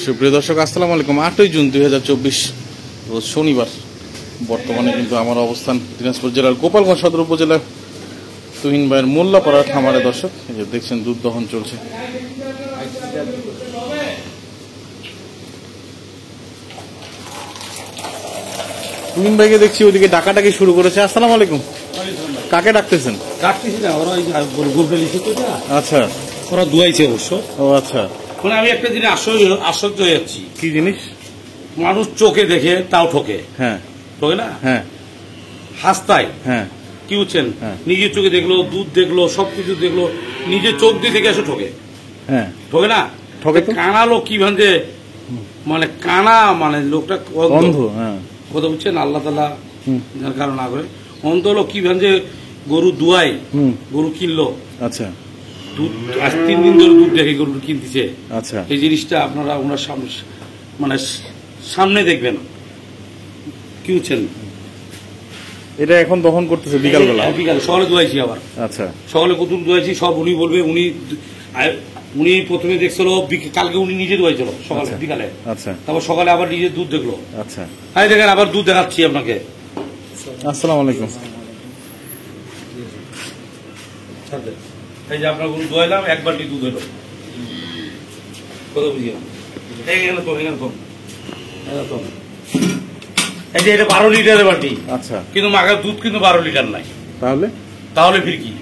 সুপ্রিয় দর্শক আসসালামু আলাইকুম। 8ই জুন 2024 রোজ শনিবার। বর্তমানে কিন্তু আমার অবস্থান দিনাজপুর জেলার গোপালগঞ্জ সদর উপজেলার তুহিন ভাইয়ের মোল্লাপাড়া খামারে। দর্শক এই যে দেখছেন দুধ দহন চলছে। তুহিন ভাইকে দেখছি ওইদিকে ডাকাডাকি শুরু করেছে। আসসালামু আলাইকুম। কাকে ডাকতেছেন? ডাকতেছি না, ওরা ওই গরুটা লিখে তো না। আচ্ছা, ওরা দুয়াইছে অবশ্য। ও আচ্ছা, মানে আমি একটা জিনিস আশ্চর্য হয়ে যাচ্ছি। কি জিনিস? মানুষ চোখে দেখে তাও ঠকে। হ্যাঁ, ঠকে না? হ্যাঁ, হাসতায় হ্যাঁ, কি বুঝছেন, হ্যাঁ। নিজের চোখে দেখলো, দুধ দেখলো, সবকিছু দেখলো, নিজের চোখ দিয়ে দেখে এসে ঠকে। হ্যাঁ, ঠকে না? ঠকে তো। কানা লোক কি ভাবে, মানে কানা, মানে লোকটা অন্ধ। হ্যাঁ, কথা বুঝছেন, আল্লাহ তাআলা যার কারণ না করে অন্ধ লোক কি ভাবে গরু দুয়াই, গরু কিনলো। আচ্ছা, দুধ আজ 3 দিন ধরে দুধ দেখে গরু কিনতেছে। আচ্ছা, এই জিনিসটা আপনারা ওনার সামনে, মানে সামনে দেখবেন। কি বুঝছেন, এটা এখন দহন করতেছে বিকালবেলা। বিকালে সকালে ধোয়াইছি, আবার আচ্ছা, সকালে কত ধোয়াইছি সব উনি বলবে। উনি প্রথমে দেখছিল, কালকে উনি নিজে ধোয়াইছিল সকালে, আচ্ছা, বিকালে। আচ্ছা, তারপর সকালে আবার নিজে দুধ দেখলো। আচ্ছা। হ্যাঁ দেখেন, আবার দুধ দেখাচ্ছি আপনাকে। আসসালামু আলাইকুম। এই যে আপনার গরু ধোয়াইলাম, 1 বালতি দুধ হলো। কথা বুঝিয়ে এই যে এটা 12 লিটারের বালতি। আচ্ছা, কিন্তু মাগার দুধ কিন্তু 12 লিটার নাই। তাহলে ফির কি?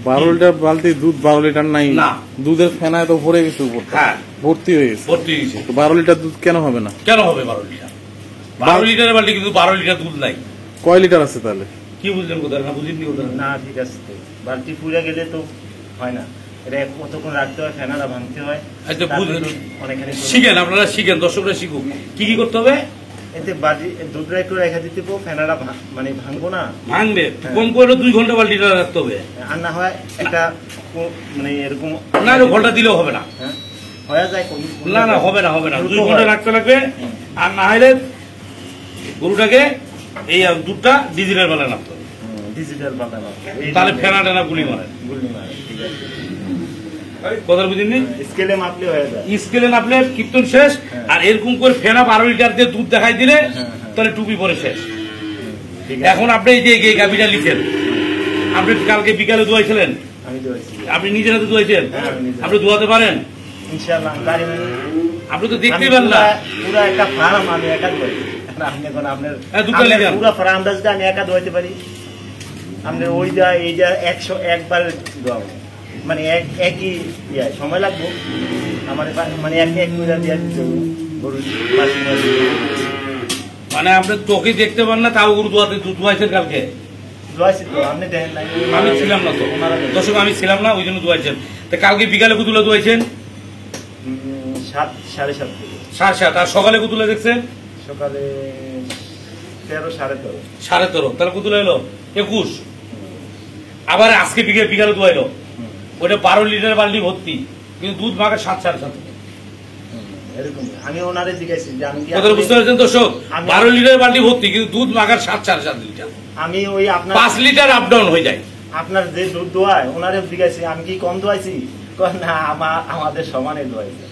12 লিটার বালতি দুধ 12 লিটার নাই না। দুধের ফেনায় তো ভরে গেছে উপরটা। হ্যাঁ, ভর্তি হয়ে গেছে। ভর্তি হয়ে গেছে। তো 12 লিটার দুধ কেন হবে না? কেন হবে 12 লিটার? 12 লিটারের বালতি কিন্তু 12 লিটার দুধ নাই। কয় লিটার আছে তাহলে? কি বুঝলেন কোথায়? না বুঝিনি কোথায়? না, ঠিক আছে, বালতি পুড়ে গেলে তো হয় না, এটা কতক্ষণ রাখতে হয়, ফেনাটা ভাঙতে হয়। আচ্ছা, বুঝলেন, অনেকখানি শিখেন, আপনারা শিখেন, দর্শকরা শিখুক কি কি করতে হবে। এতে বালতি দুধটা একটু রেখে দিতে হবে, ফেনাটা মানে ভাঙবো না, ভাঙবে কম করে 2 ঘন্টা বালতিটা রাখতে হবে। আর না হয় একটা মানে এরকম না, ঘন্টা দিলেও হবে না। হ্যাঁ, হয়ে যায়। না না, হবে না, হবে না, 2 ঘন্টা রাখতে লাগবে। আর না হলে গরুটাকে এই দুধটা ডিজিটাল বেলা নামতে হবে। ডিজিটাল বানানো, তাহলে ফেনা টেনা গুলি মারে। গুলি মারে, ঠিক আছে। কথা বুঝিনি? স্কেলে মাপলে হয়ে যায়। স্কেলে নাপলে কীর্তন শেষ। আর এরকম করে ফেনা 12 লিটার দিয়ে দুধ দেখাই দিলে তাহলে টুপি পরে শেষ। এখন আপনি এই যে গাভিটা লিখেন, আপনি কালকে বিকালে ধোয়াইছিলেন, আমি ধোয়াইছি। আপনি নিজের হাতে ধোয়াইছেন, আপনি ধোয়াতে পারেন ইনশাআল্লাহ। আপনি তো দেখতেই পারেন না। পুরো একটা ফার্ম আমি একা ধোয়াইছি। আপনি এখন আপনার পুরো ফার্মটা যদি আমি একা ধোয়াইতে পারি, আপনার ওই যা এই যা 101 বার ধোয়াবো, মানে একই সময় লাগবো আমার, মানে এক মিটার দিয়ে গরু। মানে আপনি চোখে দেখতে পান না, তাও গরু ধোয়াইছেন কালকে? ধোয়াইছি তো, আপনি দেখেন নাই? আমি ছিলাম না তো দর্শক, আমি ছিলাম না, ওই জন্য ধোয়াইছেন। তো কালকে বিকালে কুতুলা ধোয়াইছেন 7, 7:30 থেকে 7:30। আর সকালে কুতুলা দেখছেন সকালে 13, 13:30। 13:30। তাহলে কুতুলা এলো 21। আবার আজকে বিকালে ধোয়াইলো, ওইটা 12 লিটার বালতি ভর্তি, কিন্তু দুধ মাকে 7, 7:30। এরকম আমি ওনারে জিজ্ঞাসি যে আমি কথা বুঝতে পারছেন দর্শক? 12 লিটার বালতি ভর্তি, কিন্তু দুধ মাগার 7, 7.5 লিটার। আমি ওই আপনার 5 লিটার আপ ডাউন হয়ে যায়। আপনার যে দুধ দোয়ায় ওনারে জিজ্ঞাসি আমি কি কম দোয়াইছি, না আমাদের সমানে দোয়াইছে।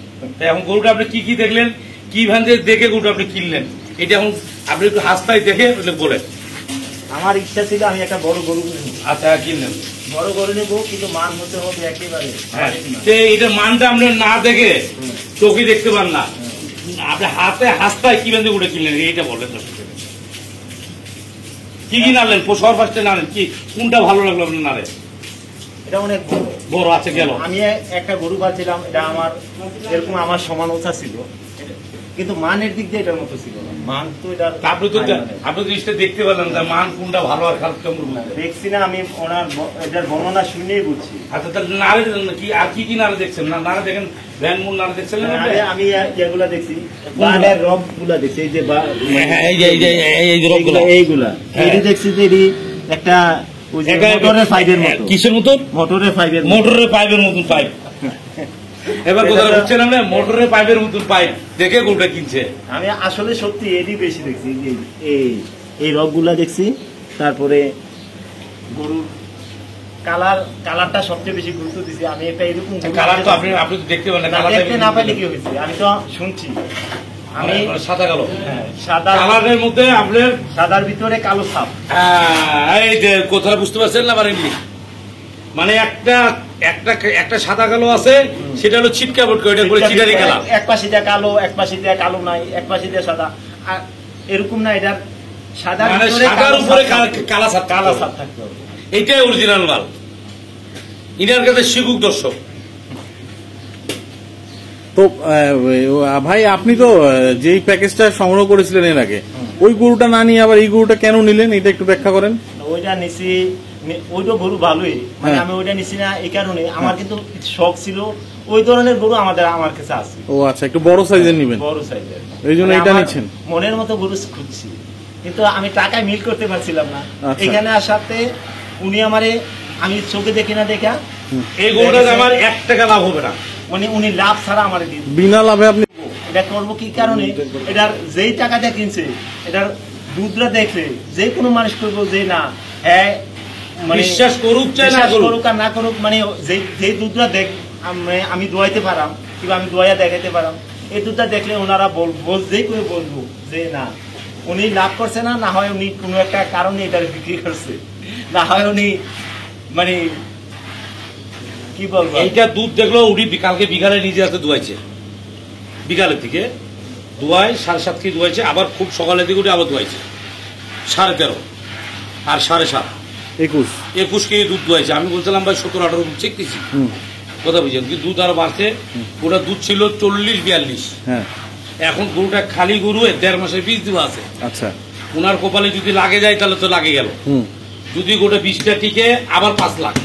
এখন গরুটা আপনি কি কি দেখলেন, কি ভাবে দেখে গরুটা আপনি কিনলেন, এটা এখন আপনি একটু হাসপাই দেখে বলেন। আমার ইচ্ছা ছিল আমি একটা বড় গরু কিনবো। আচ্ছা, কিনলেন বড় গরু নেবো, কিন্তু মান হতে হবে একেবারে। এটা মানটা আপনি না দেখে চোখে দেখতে পান না, আপনি হাতে হাসপাই কি ভাবে গরুটা কিনলেন, এইটা বলেন। কি কি নাড়লেন সবার ফার্স্টে নাড়লেন, কি কোনটা ভালো লাগলো আপনার নাড়ে? এটা অনেক বড় আছে গেল। আমি একটা গরু পাচ্ছিলাম, এটা আমার এরকম আমার সমান ওঠা ছিল, কিন্তু মানের দিক দিয়ে এটার মতো ছিল না। মান তো এটা আপনি তো জিনিসটা দেখতে পেলেন, মান কোনটা ভালো আর খারাপ কেমন দেখছি না, আমি ওনার এটার বর্ণনা শুনেই বুঝছি। আচ্ছা, তাহলে নাড়ে কি আর কি কি নাড়ে দেখছেন? না নাড়ে দেখেন, ভ্যান মূল নাড়ে দেখছেন? আমি যেগুলা দেখছি, বানের রক গুলা দেখছি, এই যে এইগুলা দেখছি যে একটা মোটরের পাইপের মতো। কিসের মতন? মোটরের পাইপের মতন পাইপ। এবার কোথাও বুঝছেন না, মোটরের পাইপের মতন পাইপ দেখে গরুটা কিনছে। আমি আসলে সত্যি এরই বেশি দেখছি, এই রক গুলা দেখছি। তারপরে গরুর কালারটা সবচেয়ে বেশি গুরুত্ব দিচ্ছি। আমি একটা এরকম কালার তো আপনি তো দেখতে পারেন না, দেখতে না পাইলে কি হয়েছে, আমি তো শুনছি। আমি সাদা কালো, সাদা কালারের মধ্যে আপনার সাদার ভিতরে কালো ছাপ। এই যে কোথায় বুঝতে পারছেন না পারেননি, মানে একটা একটা একটা সাদা কালো আছে, সেটা হলো ছিটকা বটকা, ওইটা করে চিটারি কালার। এক পাশে দিয়ে কালো, এক পাশে দিয়ে কালো নাই, এক পাশে দিয়ে সাদা, আর এরকম না, এটা সাদার মানে ভিতরে সাদার উপরে কালা ছাপ, কালো ছাপ থাকতে হবে। এইটাই অরিজিনাল মাল। ইনার কাছে শিখুক দর্শক। তো ভাই আপনি তো যেই প্যাকেজটা সংগ্রহ করেছিলেন এর আগে, ওই গরুটা না নিয়ে আবার এই গরুটা কেন নিলেন, এটা একটু ব্যাখ্যা করেন। ওইটা নিছি, ওইটা গরু ভালোই, মানে আমি ওইটা নিছি না এই কারণে, আমার কিন্তু শখ ছিল ওই ধরনের গরু আমার কাছে আছে। ও আচ্ছা, একটু বড় সাইজের নিবেন, বড় সাইজের, এই জন্য এটা নিচ্ছেন। মনের মতো গরু খুঁজছি, কিন্তু আমি টাকায় মিল করতে পারছিলাম না। আচ্ছা। এখানে আসাতে উনি আমারে, আমি চোখে দেখি না দেখা, এই গরুটা আমার 1 টাকা লাভ হবে না, উনি লাভ ছাড়া আমার দিয়ে বিনা লাভে আপনি এটা করবো কি কারণে, এটার যেই টাকা দিয়ে কিনছে, এটার দুধটা দেখলে যে কোনো মানুষ করবো যে না, হ্যাঁ মানে বিশ্বাস করুক চাই না করুক আর না করুক, মানে যে দুধটা দেখ আমি দোয়াইতে পারাম, কিংবা আমি দোয়া দেখাইতে পারাম, এই দুধটা দেখলে ওনারা যেই করে বলবো যে না উনি লাভ করছে না, না হয় উনি কোনো একটা কারণে এটা বিক্রি করছে, না হয় উনি মানে কি বলবো, এইটা দুধ দেখলো উনি কালকে বিকালে নিজে হাতে দুয়াইছে, বিকালের দিকে দুয়াই 7:30 কেজি দুয়াইছে, আবার খুব সকালের দিকে উঠে আবার দুয়াইছে 13.5 আর 7.5 21 কেজি দুধ দুয়াইছে। আমি বলছিলাম ভাই 17-18 দুধ চেকতেছি, কথা বুঝছেন, কিন্তু দুধ আরো বাড়ছে। ওটা দুধ ছিল 40-42, এখন গরুটা খালি গরু, 1.5 মাসের বীজ দেওয়া আছে। আচ্ছা, ওনার কপালে যদি লাগে যায় তাহলে তো লাগে গেল, যদি গোটা 20টা টিকে আবার 5 লাখ,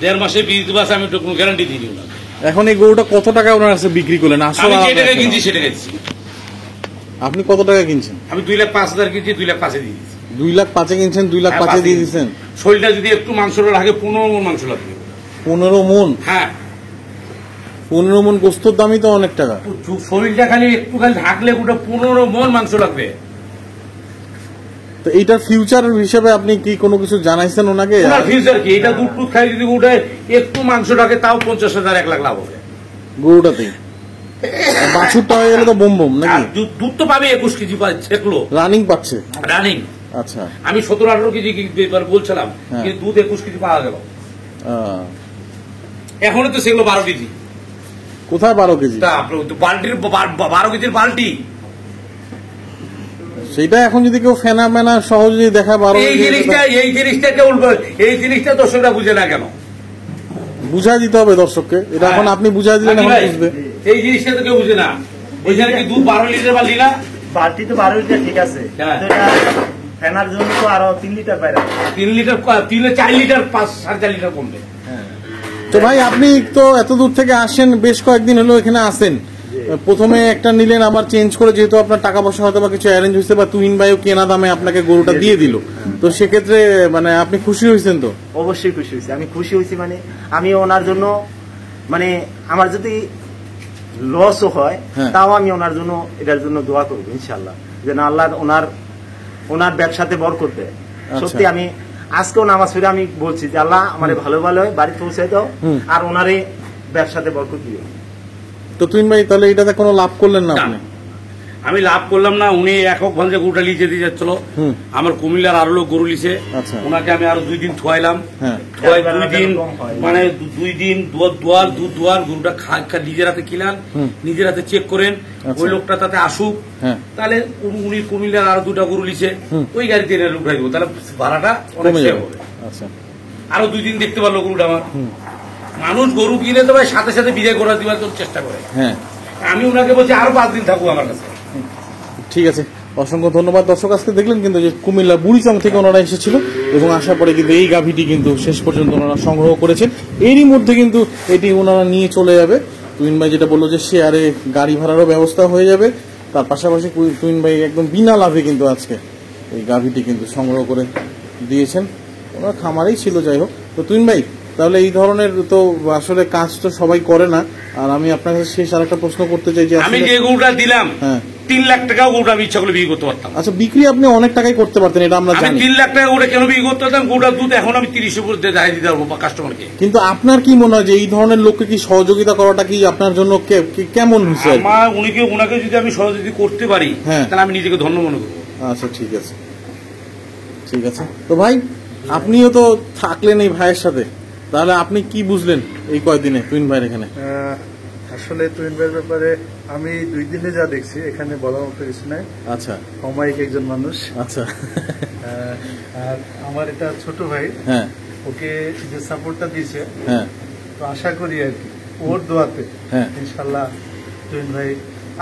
1.5 মাসে বীজ দেওয়া আছে, আমি তো কোনো গ্যারান্টি দিইনি ওনাকে। এখন এই গরুটা কত টাকা ওনার কাছে বিক্রি করলেন? আমি যে টাকা কিনছি সেটা কিনছি। আপনি কত টাকা কিনছেন? আমি 2,05,000 কিনছি, 2,05,000 দিয়ে দিচ্ছি। 2,05,000 কিনছেন, 2,05,000 দিয়ে দিচ্ছেন। শরীরটা যদি একটু মাংস লাগে 15 মণ মাংস লাগবে। 15 মণ? হ্যাঁ, 15 মণ গোস্তর দামই তো অনেক টাকা। শরীরটা খালি একটুখানি ঢাকলে গোটা 15 মণ মাংস লাগবে। তো এইটার ফিউচার হিসেবে আপনি কি কোনো কিছু জানাইছেন ওনাকে? ফিউচার কি, এটা দুধ টুধ খাই যদি উঠে একটু মাংস ঢাকে তাও 50,000-1 লাখ লাভ হবে গরুটাতে। বাছুরটা হয়ে গেলে তো বোম বোম নাকি? দুধ তো পাবে 21 কেজি ছেকলো রানিং পাচ্ছে। রানিং। আচ্ছা, আমি 17-18 কেজি বলছিলাম, কিন্তু দুধ 21 কেজি পাওয়া গেল। এখনো তো সেগুলো 12 কেজি। কোথায় 12 কেজি? বাল্টির 12 কেজির বাল্টি। সেটা এখন যদি কেউ ফেনা মেনা সহজে দেখায় 12 এই জিনিসটা দর্শকরা বুঝে না কেন? বুঝাই দিতে হবে দর্শককে, এটা এখন আপনি বুঝাই দিলেন, এখন বুঝবে। এই জিনিসটা তো কেউ বুঝে না। ওইখানে কি দুধ 12 লিটার বাল্টি না? বাল্টি তো 12 লিটার, ঠিক আছে, ফেনার জন্য তো আরো 3 লিটার বাইরে, 3 লিটার 4 লিটার 5-4.5 লিটার কমবে। তো ভাই আপনি তো এত দূর থেকে আসেন, বেশ কয়েকদিন হলো এখানে আসেন, প্রথমে একটা নিলেন, আবার চেঞ্জ করে, যেহেতু আপনার টাকা পয়সা হয়তো বা কিছু অ্যারেঞ্জ হয়েছে, বা তুহিন ভাইও কেনা দামে আপনাকে গরুটা দিয়ে দিল, তো সেক্ষেত্রে মানে আপনি খুশি হয়েছেন? তো অবশ্যই খুশি হয়েছি, আমি খুশি হয়েছি, মানে আমি ওনার জন্য, মানে আমার যদি লসও হয় তাও আমি ওনার জন্য, এটার জন্য দোয়া করবো ইনশাল্লাহ, যেন আল্লাহ ওনার ব্যবসাতে বরকত দেয়। সত্যি আমি আজকেও নামাজ পড়ে আমি বলছি যে আল্লাহ আমার ভালো বাড়ি পৌঁছে দাও, আর ওনারে ব্যবসাতে বরকত দিও। তো তুহিন ভাই তাহলে এটাতে কোনো লাভ করলেন না আপনি? আমি লাভ করলাম না, উনি একক ভাবে গরুটা লিচে দিয়ে যাচ্ছিল, আমার কুমিল্লার আরো লোক গরু লিছে, ওনাকে আমি আরো 2 দিন থুয়াইলাম, 2 দিন মানে 2 দিন দুধ দোয়ার গরুটা নিজের হাতে কিনান, নিজের হাতে চেক করেন, ওই লোকটা তাতে আসুক, তাহলে উনি কুমিল্লার আরো 2টা গরু লিছে, ওই গাড়িতে এনে উঠাই দেবো, তাহলে ভাড়াটা অনেক সেভ হবে। আরো 2 দিন দেখতে পারলো গরুটা আমার। মানুষ গরু কিনে তো ভাই সাথে সাথে বিদায় করার দেওয়ার চেষ্টা করে, আমি ওনাকে বলছি আরো 5 দিন থাকুক আমার কাছে। ঠিক আছে, অসংখ্য ধন্যবাদ। দর্শক আজকে দেখলেন কিন্তু যে কুমিল্লা বুড়িচং থেকে ওনারা এসেছিল, এবং আসার পরে কিন্তু এই গাভীটি কিন্তু শেষ পর্যন্ত ওনারা সংগ্রহ করেছেন। এরই মধ্যে কিন্তু এটি ওনারা নিয়ে চলে যাবে। তুহিন ভাই যেটা বললো যে শেয়ারে গাড়ি ভাড়ারও ব্যবস্থা হয়ে যাবে, তার পাশাপাশি তুহিন ভাই একদম বিনা লাভে কিন্তু আজকে এই গাভীটি কিন্তু সংগ্রহ করে দিয়েছেন, ওনার খামারেই ছিল। যাই হোক, তো তুহিন ভাই তাহলে এই ধরনের তো আসলে কাজ তো সবাই করে না, আর আমি আপনার কাছে শেষ আরেকটা প্রশ্ন করতে চাই যে আমি যে গরুটা দিলাম 3 লাখ টাকাও গরুটা আমি ইচ্ছা করলে বিক্রি করতে পারতাম। আচ্ছা, বিক্রি আপনি অনেক টাকায় করতে পারতেন, এটা আমরা আমি জানি। 3 লাখ টাকা গরুটা কেন বিক্রি করতে পারতাম? গরুটার দুধ এখন আমি 30 উপর দিয়ে দাঁড়িয়ে দিতে পারবো কাস্টমারকে। কিন্তু আপনার কি মনে হয় যে এই ধরনের লোককে কি সহযোগিতা করাটা কি আপনার জন্য কেমন হয়েছে? আমার ওনাকে যদি আমি সহযোগিতা করতে পারি, হ্যাঁ, তাহলে আমি নিজেকে ধন্য মনে করবো। আচ্ছা, ঠিক আছে, ঠিক আছে। তো ভাই, আপনিও তো থাকলেন এই ভাইয়ের সাথে, তাহলে আপনি কি বুঝলেন এই কয়দিনে তুহিন ভাইয়ের এখানে? আসলে তুহিন ভাইয়ের ব্যাপারে আমি 2 দিনে যা দেখছি, এখানে বলার মতো কিছু নাই। আচ্ছা, অমায়িক একজন মানুষ। আচ্ছা। আর আমার এটা ছোট ভাই, হ্যাঁ, ওকে যে সাপোর্টটা দিয়েছে, হ্যাঁ, তো আশা করি আর কি ওর দোয়াতে হ্যাঁ, ইনশাল্লাহ তুহিন ভাই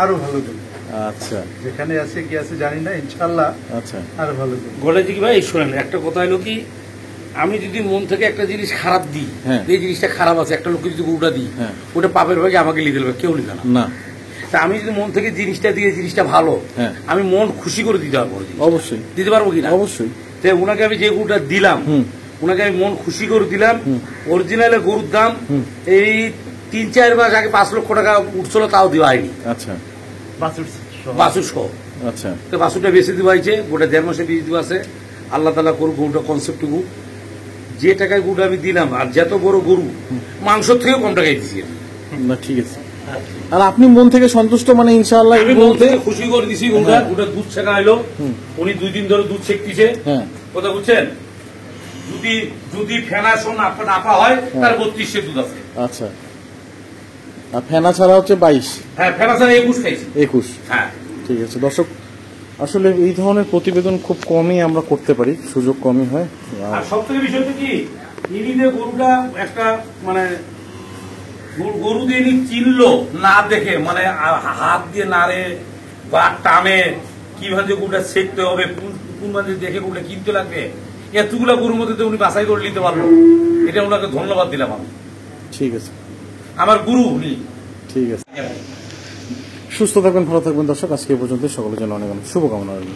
আরো ভালো করবে। আচ্ছা, যেখানে আছে কি আছে জানি না, ইনশাল্লাহ আচ্ছা, আরো ভালো করবে। ঘটেছে কি ভাই, শোনেন, একটা কথা হলো কি, আমি যদি মন থেকে একটা জিনিস খারাপ দিই, হ্যাঁ, এই জিনিসটা খারাপ আছে, একটা লোককে যদি গরুটা দিই, হ্যাঁ, ওটা পাপের ভাগে আমাকে লিখে দেবে, কেউ লিখে না। না, তা আমি যদি মন থেকে জিনিসটা দিয়ে জিনিসটা ভালো, হ্যাঁ, আমি মন খুশি করে দিতে পারবো। অবশ্যই দিতে পারবো কিনা? অবশ্যই। তো উনাকে আমি যে গরুটা দিলাম, উনাকে আমি মন খুশি করে দিলাম। অরিজিনাল গরুর দাম এই 3-4 মাস আগে 5 লক্ষ টাকা উঠছিল, তাও দেওয়া হয়নি। আচ্ছা, বাছুর সহ। আচ্ছা, তো বাছুরটা বেশি দেওয়া হয়েছে, গোটা 1.5 মাসে বীজ দেওয়া আছে। আল্লাহ তাআলা করুক গরুটা কনসেপ্টটুকু। যে টাকায় গরুটা আমি দিলাম, আর যত বড় গরু, মাংস থেকেও কম টাকায় দিচ্ছি। না, ঠিক আছে। আর আপনি মন থেকে সন্তুষ্ট, মানে ইনশাআল্লাহ আমি মন থেকে খুশি করে দিছি। গরুটা দুধ ছেঁকা হলো, উনি 2 দিন ধরে দুধ ছেঁকতেছে। হ্যাঁ, কথা বুঝছেন? যদি ফেনা শোন আপা হয়, তার 32 দুধ আছে। আচ্ছা। আর ফেনা ছাড়া হচ্ছে 22। হ্যাঁ, ফেনা ছাড়া 21 খাইছি। 21। হ্যাঁ, ঠিক আছে। দর্শক, আসলে এই ধরনের প্রতিবেদন খুব কমই আমরা করতে পারি, সুযোগ কমই হয়। আর সব থেকে বিষয় হচ্ছে কি, ইনি যে গরুটা একটা মানে গরু দিয়ে ইনি চিনলো না দেখে, মানে হাত দিয়ে নাড়ে বা টানে, কিভাবে গরুটা শেখতে হবে, কোন মাঝে দেখে গরুটা কিনতে লাগবে, এতগুলা গরুর মধ্যে উনি বাছাই করে নিতে পারলো। এটা ওনাকে ধন্যবাদ দিলাম আমি। ঠিক আছে, আমার গুরু উনি। ঠিক আছে। সুস্থ থাকবেন, ভালো থাকবেন দর্শক। আজকে এই পর্যন্ত। সকলের জন্য অনেক অনেক শুভকামনা রইল।